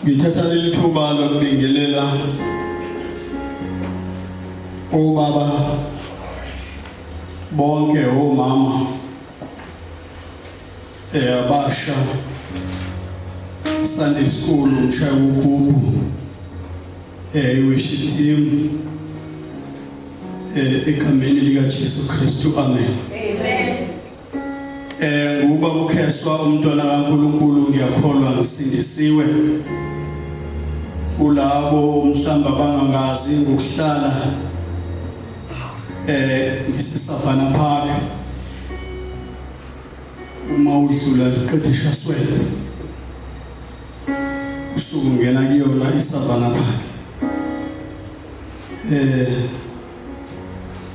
Ngithatha leli thuba lokubingelela obaba bonke omama abasha Sunday school umshaya ugubu worship team egameni lika Jesu Kristu amen. Ngoba ukheswa umntwana kaNkulunkulu ngiyakholwa ngisindisiwe kulabo mhlamba bangangazi ngokuhlala ngisisavana park uma udlula ziqedisha swele usuku ngena kuyona isavana park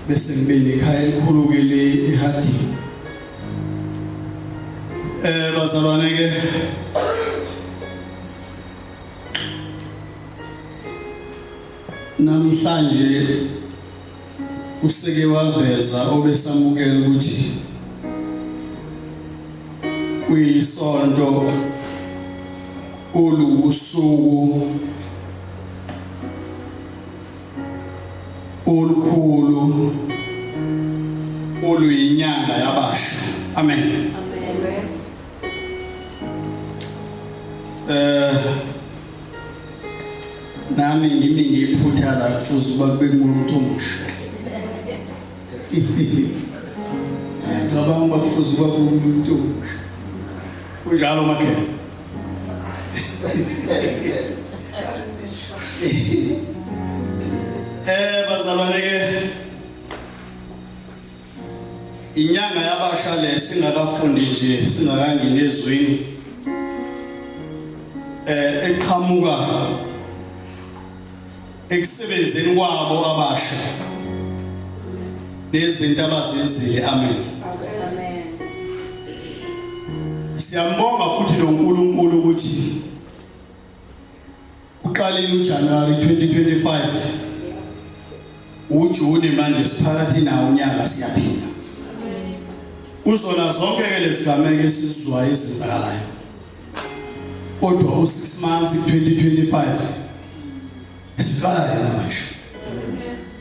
bese ngibe nekhaya elikhulu ke le eHadi bazalwane ke namhlanje useke waveza obesamukela ukuthi kuyisonto olusuku olukhulu oluyinyanga yabasha amen. Nami ngimi ngiphutha la kufuze ukuba kube umuntu omusha. Ngicabanga kufuze ukuba umuntu omusha. Kunjalo makhe. Bazalwane ke inyanga yabasha le singakafundi nje singakangeni ezweni eqhamuka ekusebenzeni kwabo abasha nezinto abazenzile amen. Siyambonga futhi noNkulunkulu ukuthi uqalile uJanuary 2025 uJuni manje siphakathi nawo unyaka siyaphila uzona zonke ke lezigameke esizizwa ezenzakalayo kodwa u6 months 2025 siqala yena manje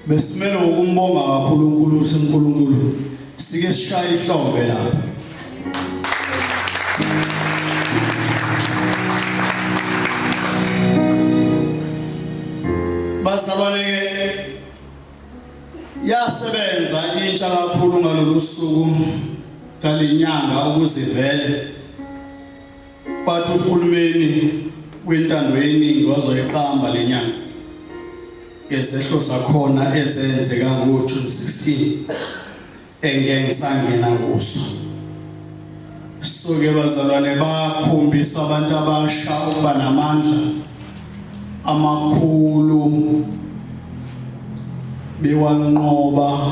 besimele ukumbonga kakhulu uNkulunkulu seNkulunkulu sike sishaya ihlombe lapha bazalwane yasebenza intsha kakhulu ngalolu suku ngalinyanga ukuze vele kwathi uhulumeni wentando yeningi wazoyiqamba lenyanga yesehlo sakhona ezenzeka ngoJune 16 engeke ngisangena kuso. So ke bazalwane bakhombisa abantu abasha ukuba namandla amakhulu bewanqoba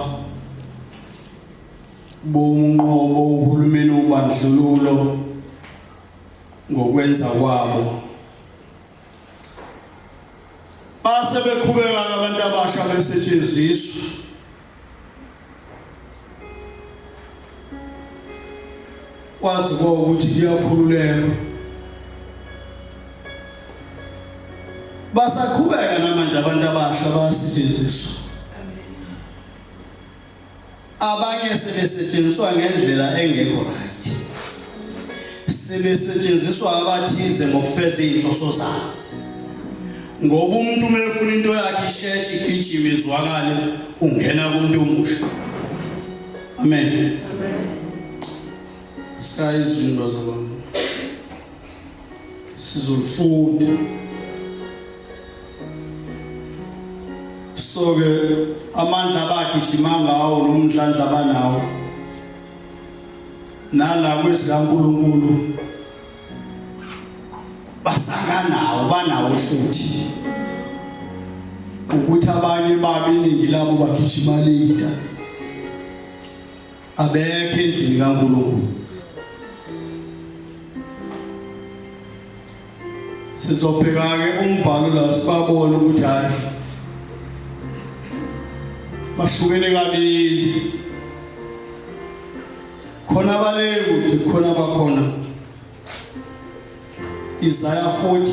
bomnqobo uhulumeni wobandlululo ngokwenza kwabo base beqhubeka abantu abasha besetshenziswa kwazi ukuthi kuyakhululeka basaqhubeka namanje abantu abasha basetshenziswa abanye sebesetshenziswa ngendlela engekho right sebesetshenziswa abathize ngokufeza inhloso zabo ngoba umuntu umefuna into yakhe isheshe igijime izwakale ungena kumuntu omusha amen. Sayizwini bazalwane sizolufunda so ke amandla abagijima ngawo nomdlandla banawo nala kwezikaNkulunkulu basanganawo banawo futhi ukuthi abanye babeningi labo bagijima leyida abekho endlini kaNkulunkulu sizobheka ke umbhalo la sibabona ukuthi hayi bahlukene kabili khona abaleku khona bakhona Isaiah 40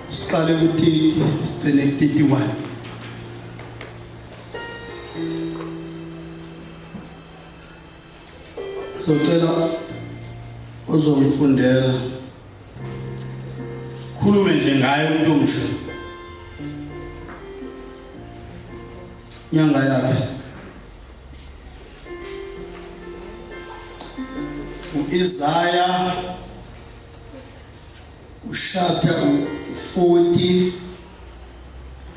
siqale ku-30 sigcine ku-31. Socela uzongifundela khulume nje ngaye umuntu omsha nyanga yakhe uIsaya ushapter 40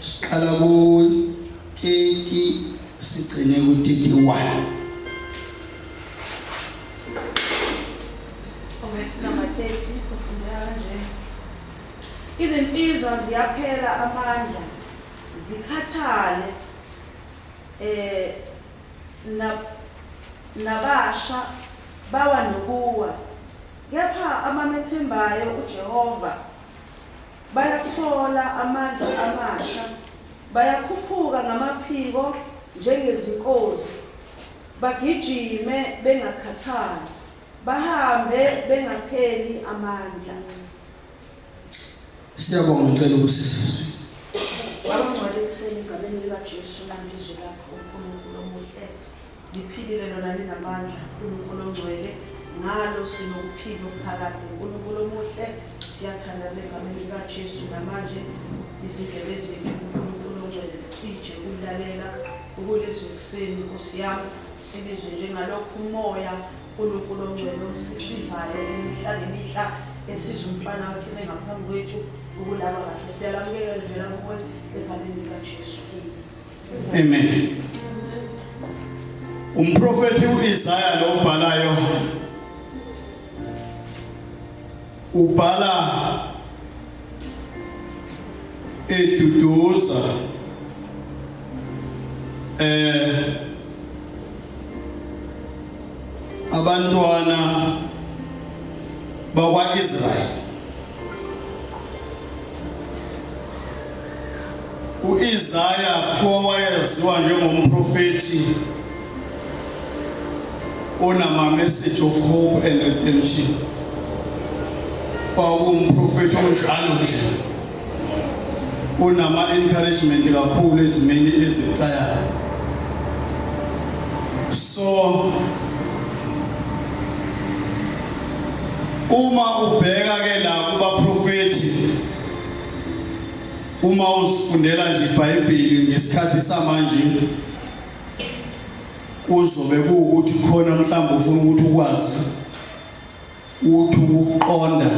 siqala ku-30 sigcine ku-31. Izinsizwa ziyaphela amandla zikhathale nabasha bawa nokuwa, kepha abamethembayo uJehova bayathola amandla amasha, bayakhuphuka ngamaphiko njengezinkozi, bagijime bengakhathali, bahambe bengapheli amandla. Siyabonga ngicela ukusisizwe. Wabongcwele ekuseni igabeni likaJesu nangizwe lapho uNkulunkulu omuhle liphilile lona linamandla. uNkulunkulu ongcwele ngalo sinokuphila okuphakade. uNkulunkulu omuhle siyathandaza egameni likaJesu namanje izindlebe zethu uNkulunkulu ongcwele zicije ukulalela ukulizwa ekuseni. Nkosi yami sibizwe njengalokhu umoya uNkulunkulu ongcwele osisizayo imihla nemihla esizwe umfana wakhe ngaphambi kwethu ukulaba kahle. Siyalamukela livela kuwe egameni likaJesu. Amen. Umprofeti uIsaya lo ubhalayo ubhala eduduza abantwana bakwa-Israyeli. uIsaya kuthiwa wayeziwa njengomprofeti onama-message of hope and redemption. Kwawumprofeti onjalo nje unama-encouragement kakhulu ezimeni ezicayayo. So uma ubheka ke la kubaprofeti, uma uzifundela nje iBhayibheli ngesikhathi samanje, uzobe kuukuthi khona mhlawumbe ufuna ukuthi ukwazi ukuthi ukuqonda.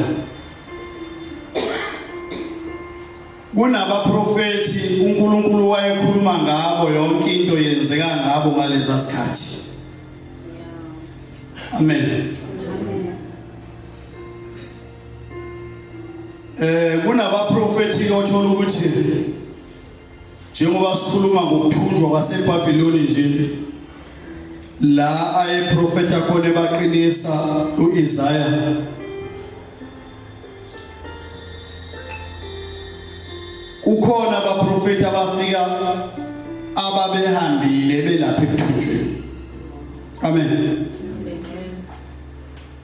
Kunabaprofeti uNkulunkulu wayekhuluma ngabo, yonke into yenzeka ngabo ngalezi sikhathi. Amen. Kunabaprofeti othola ukuthi njengoba sikhuluma ngokuthunjwa kwaseBhabhiloni nje, la ayeprofeta khona baqinisa uIsaya. Kukhona abaprofeti abafika ababehambile belapha ekuthunjweni. Amen.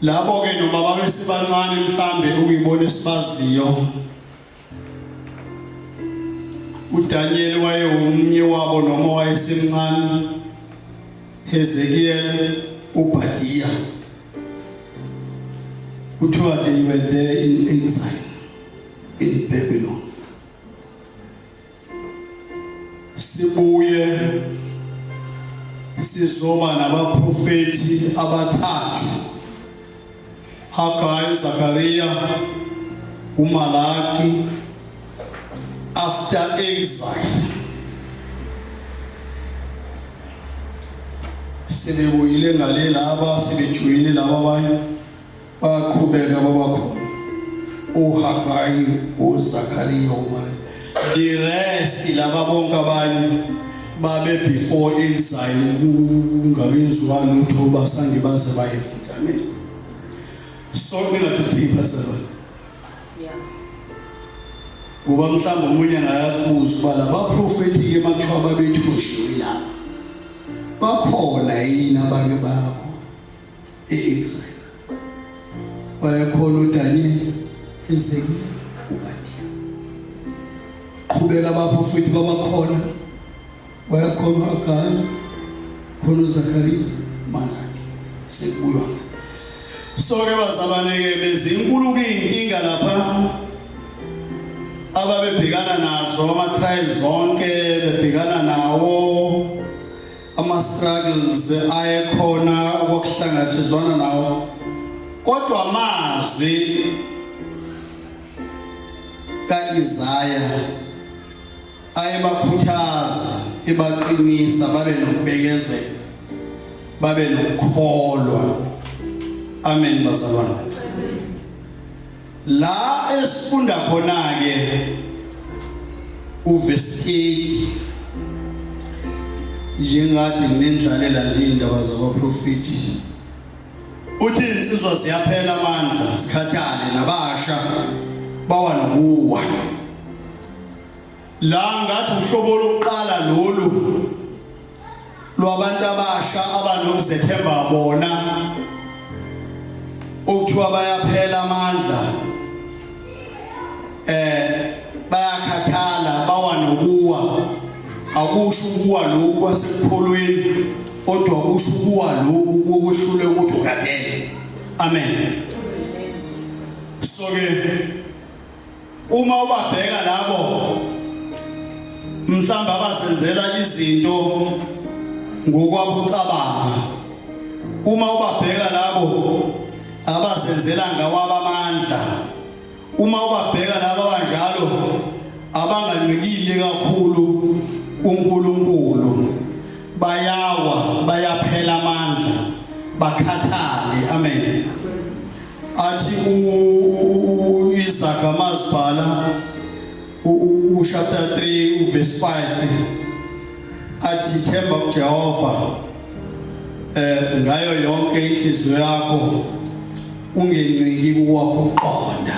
Labo ke noma babe sibancane mhlambe ukuyibona isibaziyo, uDaniel wayewumnye wabo noma wayesemncane, Hezekiel, uBhadiya, kuthiwa they were there in exile in Babylon. Sibuye sizoba nabaprofeti abathathu, Haggai, Zachariah, uMalaki, after exile. Sebebuyile ngale laba sebejoyine laba abanye baqhubeka babakhona, uHaggai, uZachariah, uMalaki. The rest laba bonke abanye babe before exile, kungabenzwa lutho basange baze bayefuda. Amen. So ngingathi pastor. Yeah. Ngoba mhlawumbe umunye ngayakubuza uba labaprofeti ke makuthiwa babethunjiwe la, bakhona yini abake bakho e-exile? Wayekhona uDaniel, Hezekiel, uBhadiya. bayaqhubeka abaprofeti babakhona bayakhona uHagayi khona uZakhariya Malaki sekubuywa so ke bazalwane ke bezinkulu inkinga lapha ababebhekana nazo ama trials zonke bebhekana nawo ama struggles ayekhona okuhlangathezwana nawo kodwa amazwi kaIsaya ayebakhuthaza ebaqinisa babe nokubekezela babe nokukholwa amen bazalwane la esifunda khona ke uverse 8 njengade nendlalela nje indaba zabaprofeti uthi insizwa siyaphela amandla sikhathale nabasha bawa nokuwa la ngathi uhlobo lokuqala lolu lwabantu abasha abanokuzethemba bona ukuthiwa bayaphela amandla bayakhathala bawa nokuwa akusho ukuwa lokhu kwasekukholweni kodwa kusho ukuwa lokhu kokwehlule ukuthi ukhathele amen so ke uma ubabheka labo mhlamba abasenzela izinto ngokwabucabanga uma ubabheka labo abasenzela ngawaba amandla uma ubabheka labo abanjalo abangancikile kakhulu uNkulunkulu bayawa bayaphela amandla bakhathale amen athi uIsaka masibhala chapter 3 verse 5 athi themba kuJehova ngayo yonke inhliziyo yakho ungenciki kuwakho uqonda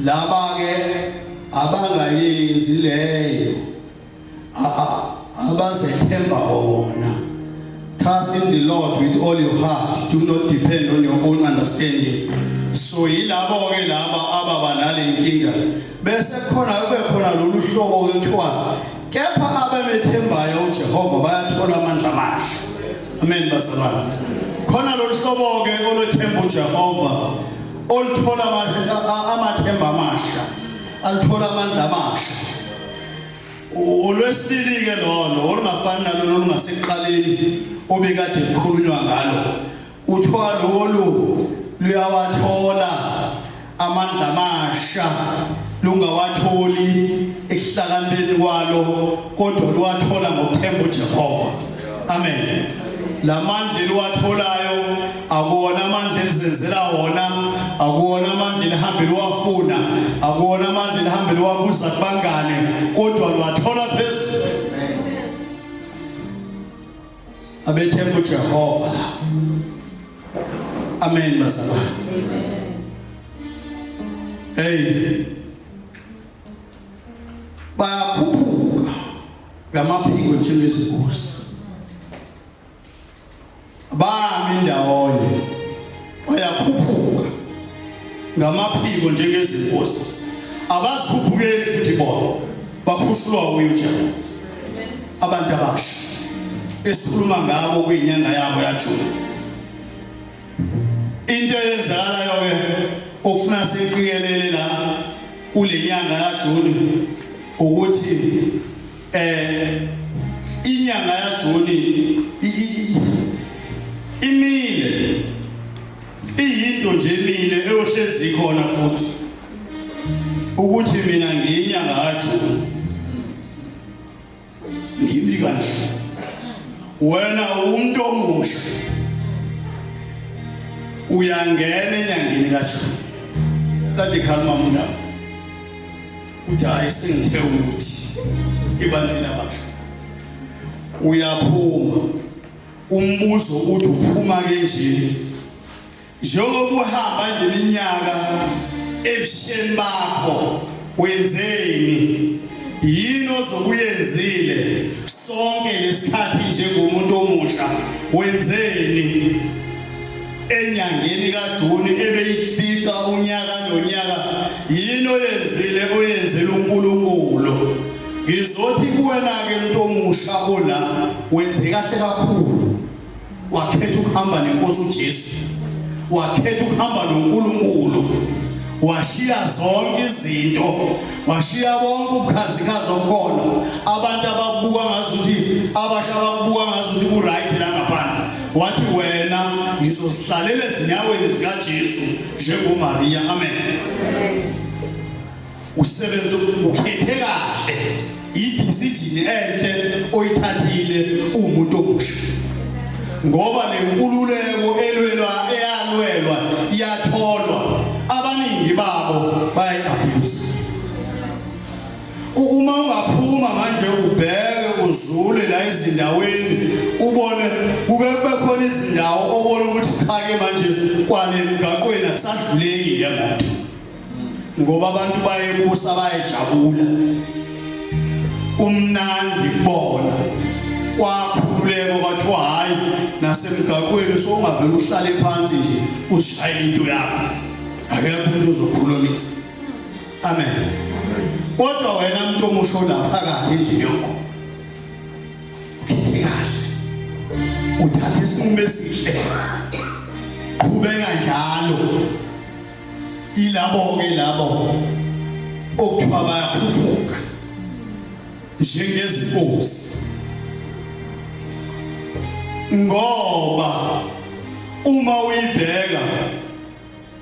laba ke abangayenzi leyo abazethemba bona trust in the Lord with all your heart do not depend on your own understanding so yilabo ke laba ababanale inkinga bese khona kube khona lolu hlobo okuthiwa kepha abemethembayo uJehova bayathola amandla amasha amen bazalwane khona lolu hlobo ke olothemba uJehova oluthola amathemba amasha alithola amandla amasha olwesibili ke lolo olungafani nalolu olungasekuqaleni obekade kukhulunywa ngalo uthiwa lolu luyawathola amandla amasha lungawatholi ekuhlakanipeni kwalo kodwa luwathola ngokuthemba uJehova amen lamandla liwatholayo akuwona amandla elizenzela wona akuwona amandla lihambe liwafuna akuwona amandla lihambe liwabuza kubangane kodwa liwathola phezulu abethemba uJehova amen bazalwane hey bayakhuphuka ngamaphiko njengezinkosi bami ndawonye bayakhuphuka ngamaphiko njengezinkosi abazikhuphukeli futhi bona bakhushulwa uJehova abantu abasha esikhuluma ngabo kwinyanga yabo yaJuni into eyenzakalayo ke okufuna siqikelele la kule nyanga yaJuni ukuthi inyanga yaJuni imile iyinto nje imile eyohlezi khona futhi ukuthi mina ngiyinyanga yaJuni ngimi kanje wena umuntu omusha uyangena enyangeni kaJuni kade khalima umndaba uthi hayi sengithe ukuthi ibantwini abasha uyaphuma umbuzo uthi uphuma kanjeni njengoba uhamba nje iminyaka ebusheni bakho wenzeni yini ozokuyenzile sonke lesikhathi njengomuntu omusha wenzeni enyangeni kaJuni ebeyifica unyaka nonyaka yini oyenzele uNkulunkulu. Ngizothi kuwena ke umuntu omusha ola wenze kahle kakhulu. Wakhetha ukuhamba nenkosi uJesu. Wakhetha ukuhamba noNkulunkulu. Washiya zonke izinto, washiya bonke ubukhazikhazi obukhona. Abantu abakubuka ngazuthi abasha abakubuka ngazuthi ku-right la ngaphandle. Wathi wena ngizosihlalela ezinyaweni zikaJesu njengoMaria. Amen. Usebenze ukhethe kahle. Idecision enhle oyithathile umuntu omusha. Ngoba lenkululeko eyalwelwa iyatholwa. Abaningi babo bayi-abuse. Uma ungaphuma manje ubheke uzule la ezindaweni ubone kube bekhona izindawo obona ukuthi cha ke manje kwale mgaqweni akusadluleki ngemoto. Ngoba abantu bayebusa bayejabula. Umnandi kubona. Kwakhululeka bathu hayi nasemgaqweni so ungavela uhlale phansi nje ushaye into yakho. Akekho umuntu ozokhulumisa. Amen. Kodwa wena umuntu omusha lapha phakathi endlini yakho. Ukhethe kahle. Uthatha isinqumo esihle. Qhubeka njalo. Ilabo ke labo okuthiwa bayakhuphuka njengezinkosi. Ngoba uma uyibheka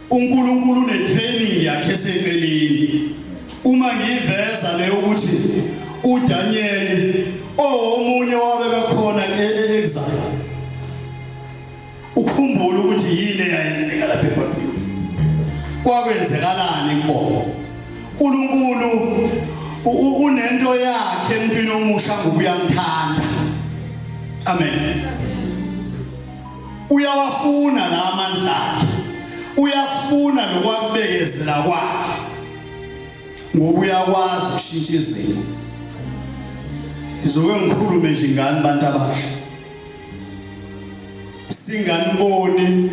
uNkulunkulu une-training yakhe eseceleni. Uma ngiveza le ukuthi uDaniel omunye wabebekhona e-exile. Ukhumbule ukuthi yini eyayenzeka lapha eBhabhiloni. Kwakwenzekalani kubona. uNkulunkulu unento yakhe empini omusha ngokuyamthanda. Amen. Uyawafuna la amandla akhe. Uyafuna lokwakubekezela kwakhe. Ngoba uyakwazi ukushintsha izinto. Ngizoke ngikhulume nje ngani bantu abasha. Singaniboni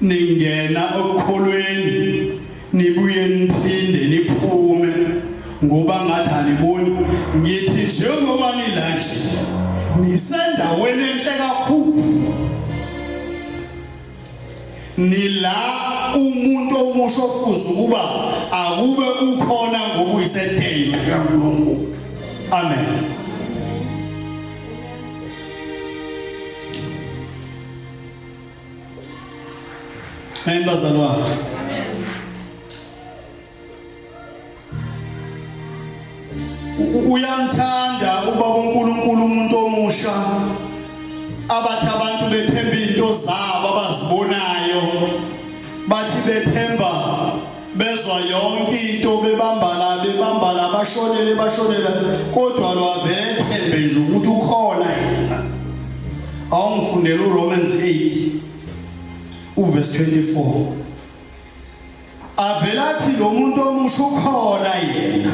ningena okukholweni nibuye niphinde niphume ngoba ngathi aniboni. Ngithi njengoba nila nje nisendaweni enhle kakhulu. Nila umuntu omusha ofuza ukuba akube ukhona ngoba uyisedeni kaNkulunkulu. Amen. Amen bazalwane. Uyamthanda ubaba uNkulunkulu umuntu omusha. Abathi abantu bethemba into zabo abazibonayo. Bathi bethemba bezwa yonke into bebamba la bashonela kodwa lo avele ethembe nje ukuthi ukhona yena. Awungifundela uRomans 8 uverse 24. Avela athi lo muntu omusha ukhona yena.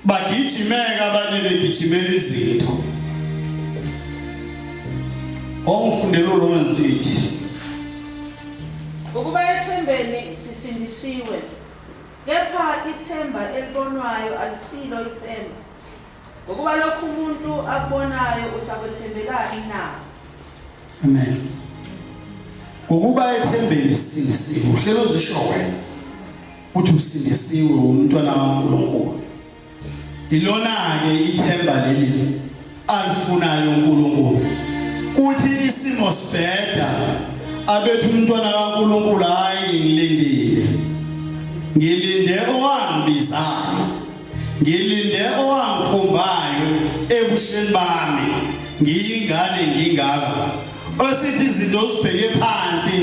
Bagijimeka abanye begijimela izinto. Awungifundela uRomans 8. Ukuba ethembeni sisindisiwe. Kepha ithemba elibonwayo alisilo ithemba. Ngokuba lokho umuntu akubonayo usakwethembelani na? Amen. Ukuba ethembeni sisindisiwe uhlelo uzisho wena uthi usindisiwe umntwana kaNkulunkulu. Ilona ke ithemba leli alifunayo uNkulunkulu. Uthi isimo sibheda abethu umntwana kaNkulunkulu hayi ngilindile. Ngilinde owangibizayo. Ngilinde owangikhombayo ebusheni bami. Ngiyingane ngingaka. Osithi izinto sibheke phansi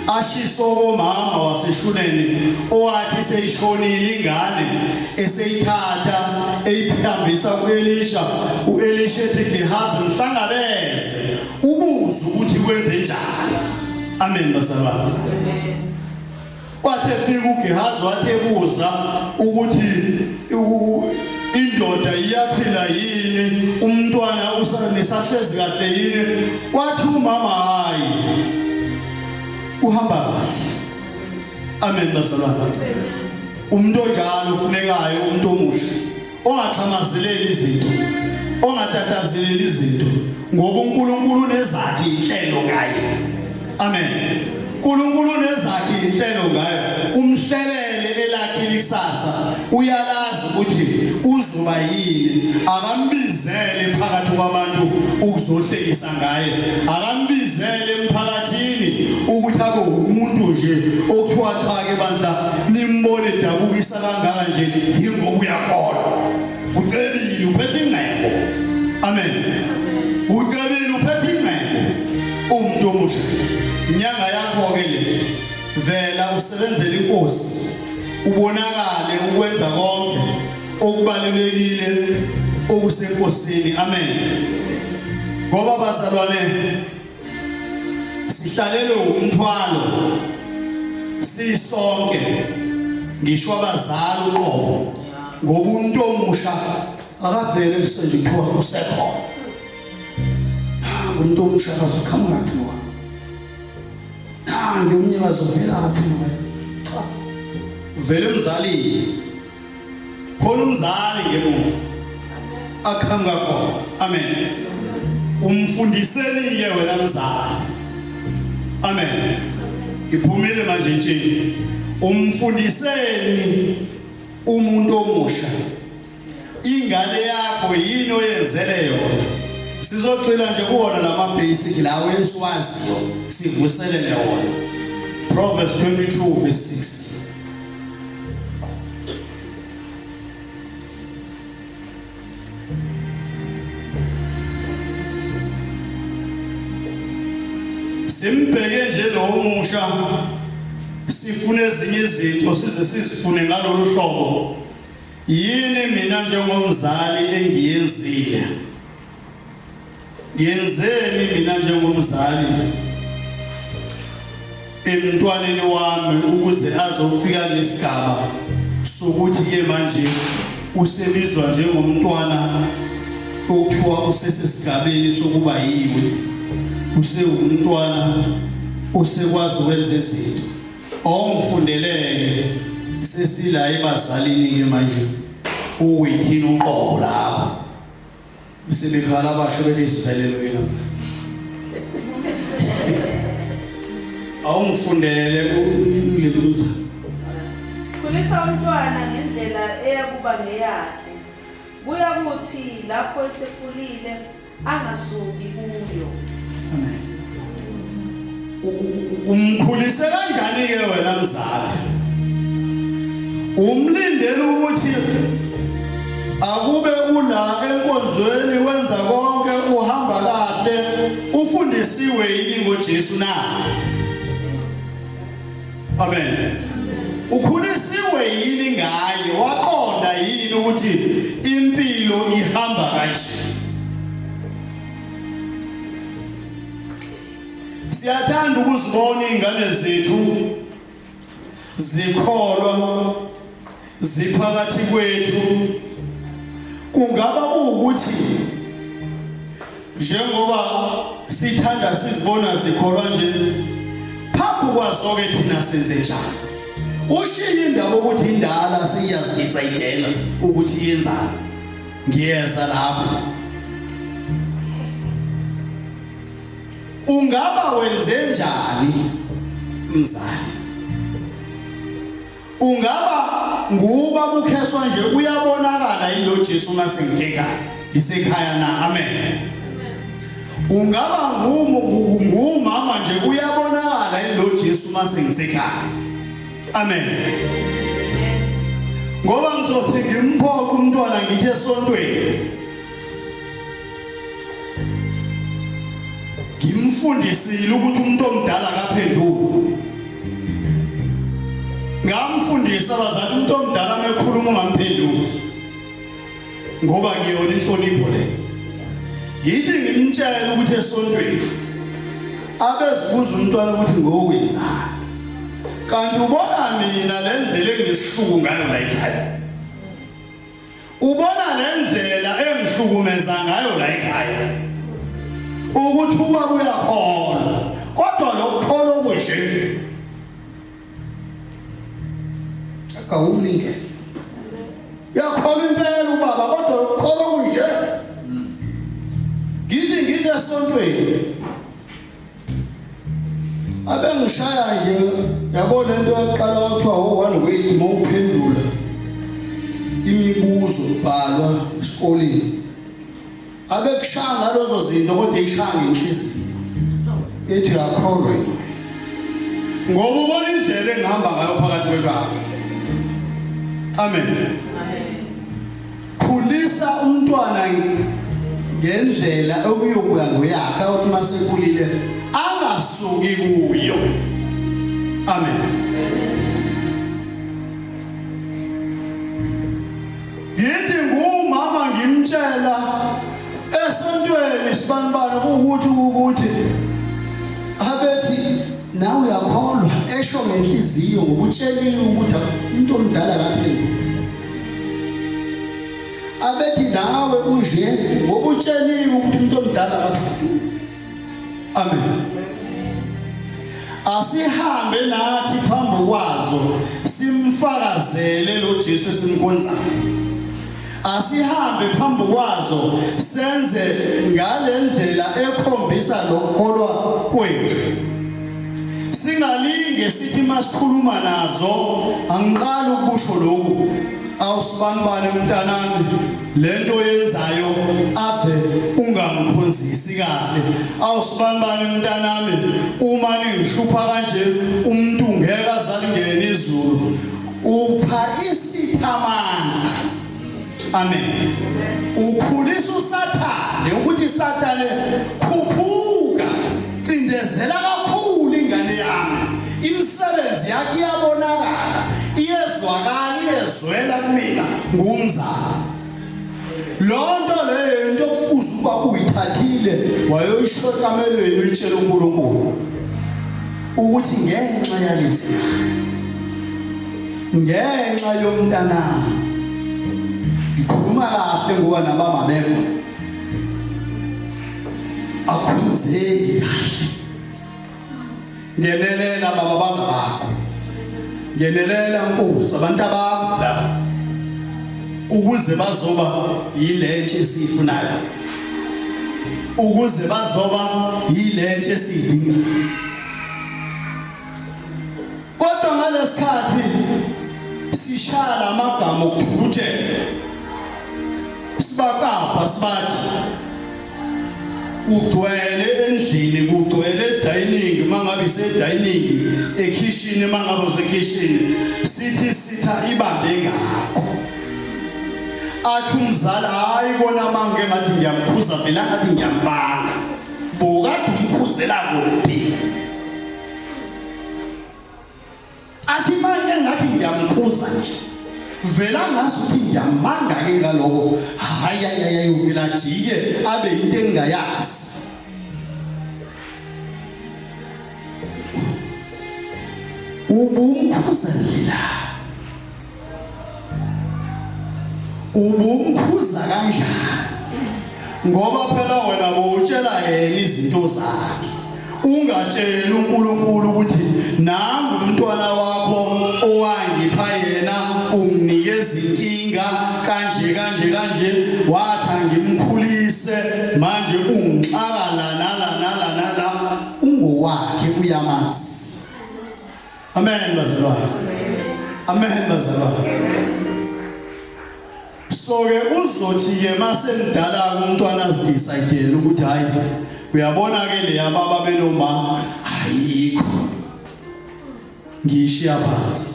ashiso komama waseshuneni owathi seyishonile ingane eseyithatha eyiphambisa kuElisha. uElisha ethi Gehazi mhlangabeze ubuze ukuthi kwenze njani. Amen bazalwane. Amen. Wathi efika uGehazi wathi ebuza ukuthi indoda iyaphila yini, umntwana usanesahlezi kahle yini. Wathi umama hayi uhamba kahle. Amen bazalwane. Umuntu onjalo ufunekayo umuntu omusha ongaxhamazeleli izinto, ongatatazeleli izinto ngoba uNkulunkulu unezakhe inhlelo ngaye. Amen. uNkulunkulu unezakhe inhlelo ngaye. Umhlelele elakhe likusasa uyalazi ukuthi uzoba yini. Akambizele phakathi kwabantu ukuzohlekisa ngaye. Akambizele emphakathini ukuthi abe umuntu nje okuthiwa cha ke bandla nimbone dabukisa kangaka nje ingoba uyakholwa. Ucebile uphethe ingcebo. Amen. Ucebile uphethe ingcebo. Umuntu omusha. Inyanga yakho ke le vela usebenzele inkosi. Ubonakale ukwenza konke okubalulekile okusenkosini. Amen. Ngoba bazalwane sihlalelwe umthwalo sisonke ngisho abazali uqobo ngoba umuntu omusha akavele kusenje kuthiwa usekho. Umuntu omusha akazoqhamuka kathi ngoba ngiyumnyakazo vela kathi ngoba cha vele umzali khona umzali ngemuva aqhamuka khona. Amen. Umfundiseni ke wena mzali. Amen. Ngiphumile manje nje umfundiseni umuntu omusha ingane yakho yini oyenzele yona. Sizocela nje kuona lama basic lawo esiwaziyo sivuselele wona. Proverbs 22 verse 6. Simpeke nje lo omusha sifune ezinye izinto size sizifune ngalolu hlobo. Yini mina njengomzali engiyenzile? Ngiyenzeni mina njengomzali emntwaneni wami ukuze azofika lesigaba sokuthi ke manje usebizwa njengomntwana okuthiwa usesesigabeni sokuba yiwe. Usewumntwana usekwazi ukwenza izinto. Awumfundeleke sesila ebazalini ke manje uwithini uqobo lapho. Usebekhala abasho belesivelelo yena. Awumfundele ulibuza. Khulisa umntwana ngendlela eyakuba ngeyakhe. Kuya kuthi lapho esekhulile angasuki kuyo. Amen. Umkhulise kanjani ke wena mzali? Umlindele ukuthi akube ula enkonzweni wenza konke uhamba kahle ufundisiwe yini ngoJesu na? Amen. Ukhulisiwe yini ngaye? Waqonda yini ukuthi impilo ihamba kanje? Siyathanda ukuzibona ingane zethu zikholwa ziphakathi kwethu. Kungaba ukuthi njengoba sithanda sizibona zikholwa nje phambi kwazo ke thina senze njani? Ushiye indaba ukuthi indala siyazidecide ukuthi yenzani. Ngiyeza lapho. Ungaba wenze njani mzali? Ungaba nguba bukheswa nje uyabonakala yilo Jesu masengekeka isekhaya na? Amen. Ungaba ngumama nje uyabonakala yilo Jesu masengisekhaya. Amen. Ngoba ngizothi ngimphoqa umntwana ngithe esontweni ngimfundisile ukuthi umuntu omdala akaphenduka. Ngamfundisa abazali umuntu omdala mekhuluma ungamphenduki ngoba ngiyona inhlonipho le. Ngithi ngimtshela ukuthi esontweni abezibuza umntwana ukuthi ngokwenzani. Kanti ubona mina le ndlela engisihluku ngayo la ekhaya. Ubona le ndlela engihlukumeza ngayo la ekhaya. Ukuthi uba uyakholwa kodwa lokukholwa okunje akawulingene. Yakholwa impela ubaba kodwa lokukholwa okunje ngithi esontweni abengishaya nje yabo lento yaqala kwathiwa one way mawuphendula imibuzo bhalwa esikoleni abekushaya ngalozo zinto kodwa ishaya ngenhliziyo ethi yakholwa ngoba ubona indlela engihamba ngayo phakathi kwekabo. Amen. Khulisa umntwana ngendlela okuyokuya ngoyakhe ukuthi masekhulile angasuki kuyo. Amen. Ngithi ngumama ngimtshela esontweni sibanibani ukuthi abethi nawe uyakholwa esho ngenhliziyo ngoba utsheliwe ukuthi umuntu omdala kaphendula. Abethi nawe unje ngoba utsheliwe ukuthi umuntu omdala kaphendula. Amen. Asihambe nathi phambi kwazo simfakazele lo Jesu simkhonzayo. Asihambe phambi kwazo senze ngalendlela ekhombisa lokukholwa kwethu. Singalinge sithi masikhuluma nazo angiqala ukusho lokhu awusibanibani mntanami lento yenzayo ave ungamkhonzisi kahle. Awusibanibani mntanami uma ningihlupha kanje umuntu ngeke azalingene izulu upha isithamanga. Amen. Ukhulisa uSathane ukuthi Sathane khuphuka cindezela kakhulu ingane yami. Imisebenzi yakhe iyabonakala iyezwakala iyezwela kumina ngumzali. Lonto leyo into kufuza ukuba uyithathile wayoyishota kamelweni ulitshela uNkulunkulu ukuthi ngenxa yalezi ngenxa yomntana ngikhuluma kahle ngoba nabama beko akhonzeki kahle. Ngenelela baba bakho, ngenelela Nkosi abantu abakho laba ukuze bazoba yilento esifunayo, ukuze bazoba yilento esidinga. Kodwa ngalesikhathi sishaya amagama okuthukuthela sibakapha sibathi ugcwele endlini kugcwele dining mangabe dining ekitchen mangabe usekitchen sithi sitha ibambe ngakho athi umzala hayi bona mange ngathi ngiyamkhuza phela ngathi ngiyambanga bokade umkhuzela kuphi athi manje ngathi ngiyamkhuza nje vela ngasuthi ngiyambanga ke ngaloko hayi uvela jike abe into engayazi. Ubumkhuza lila ubumkhuza kanjani ngoba phela wena bowutshela yena izinto zakhe ungatshela uNkulunkulu ukuthi nangu umntwana wakho owangipha yena unginikeza inkinga kanje wathi ngimkhulise manje ungixaka nala ungowakhe uyamazi. Amen bazalwane. Amen bazalwane. So ke uzothi ke masemdala umntwana azidecide ukuthi hayi uyabona ke le yababa benoma ayikho ngishiya phansi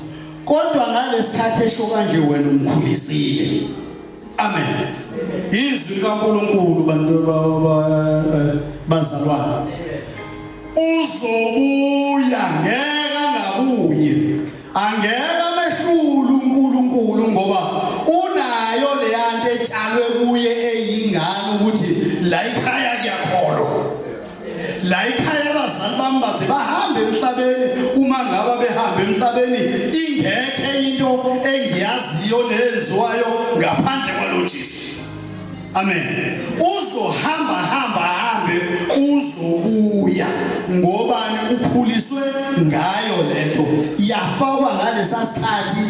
kodwa ngalesikhathi esho kanje wena umkhulisile. Amen. Izwi likaNkulunkulu bantu bazalwane uzobuya ngeke angabuye angeke amehlule uNkulunkulu ngoba unayo le yanto etshalwe kuye eyingane ukuthi la ekhaya kuyakholwa la ekhaya abazali bami baze bahambe emhlabeni uma ngaba behamba emhlabeni ingekho into engiyaziyo nenziwayo ngaphandle kwalo Jesu. Amen. Uzohambe uzobuya ngobani ukhuliswe ngayo lento yafakwa ngalesa sikhathi